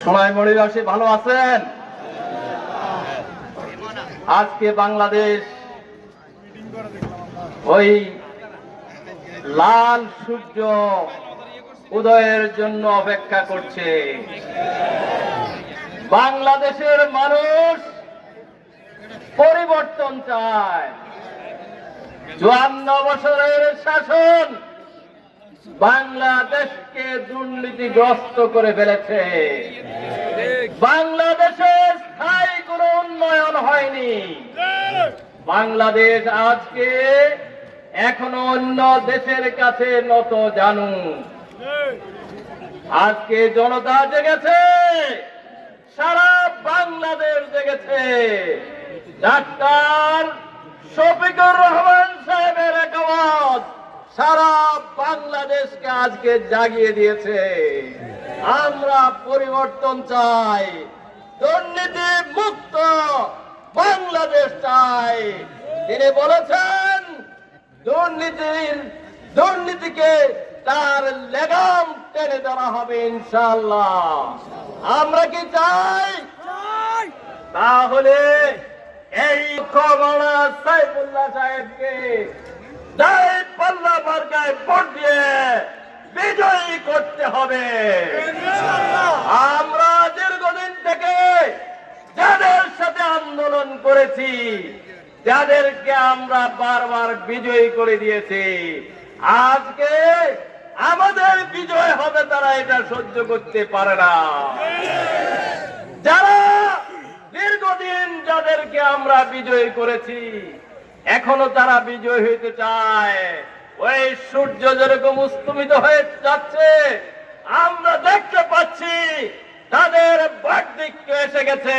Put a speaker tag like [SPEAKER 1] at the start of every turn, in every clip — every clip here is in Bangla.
[SPEAKER 1] সোনাইমুড়িবাসী ভালো আছেন? আজকে বাংলাদেশ ওই লাল সূর্য উদয়ের জন্য অপেক্ষা করছে। বাংলাদেশের মানুষ পরিবর্তন চায়। 54 বছরের শাসন বাংলাদেশকে দুর্নীতিগ্রস্ত করে ফেলেছে। বাংলাদেশের স্থায়ী কোনো উন্নয়ন হয়নি। বাংলাদেশ আজকে এখনো অন্য দেশের কাছে নত জানু। আজকে জনতা জেগেছে, সারা বাংলাদেশ জেগেছে। ডাক্তার শফিকুর রহমান সাহেবের এক আওয়াজ সারা বাংলাদেশকে আজকে জাগিয়ে দিয়েছে। আমরা পরিবর্তন চাই, দুর্নীতি মুক্ত বাংলাদেশ চাই। তিনি বলেছেন দুর্নীতিকে তার লেগাম টেনে দেওয়া হবে ইনশাআল্লাহ। আমরা কি চাই? তাহলে এই খবরা সাইফুল্লাহ সাহেবকে দাঁড়িপাল্লা মার্কায় ভোট দিয়ে বিজয়ী করতে হবে। আমরা দীর্ঘদিন থেকে যাদের সাথে আন্দোলন করেছি, যাদেরকে আমরা বারবার বিজয়ী করে দিয়েছি, আজকে আমাদের বিজয় হবে তারা এটা সহ্য করতে পারে না। যারা দীর্ঘদিন যাদেরকে আমরা বিজয়ী করেছি এখনো তারা বিজয় হইতে চায়। ওই সূর্য যেরকম উস্তমিত হয়ে যাচ্ছে আমরা দেখতে পাচ্ছি, তাদের বার্ধক্য এসে গেছে।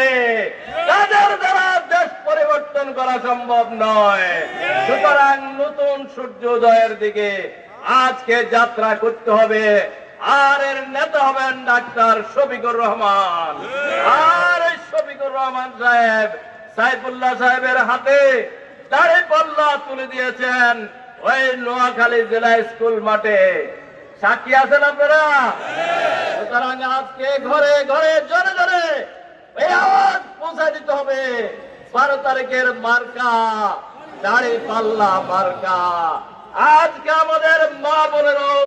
[SPEAKER 1] তাদের দ্বারা দেশ পরিবর্তন করা সম্ভব নয়। সুতরাং নতুন সূর্যোদয়ের দিকে আজকে যাত্রা করতে হবে। আর এর নেতা হবেন ডাক্তার শফিকুর রহমান। আর এই শফিকুর রহমান সাহেব সাইফুল্লাহ সাহেবের হাতে দাঁড়িপাল্লা তুলে দিয়েছেন ওই নোয়াখালী জেলা স্কুল মাঠে। সাক্ষী আছেন আপনারা? সুতরাং আজকে ঘরে ঘরে জনে জনে এই আওয়াজ পৌঁছে দিতে হবে। 12 তারিখের মার্কা দাঁড়িপাল্লা মার্কা। আজকে আমাদের মা বোনেরা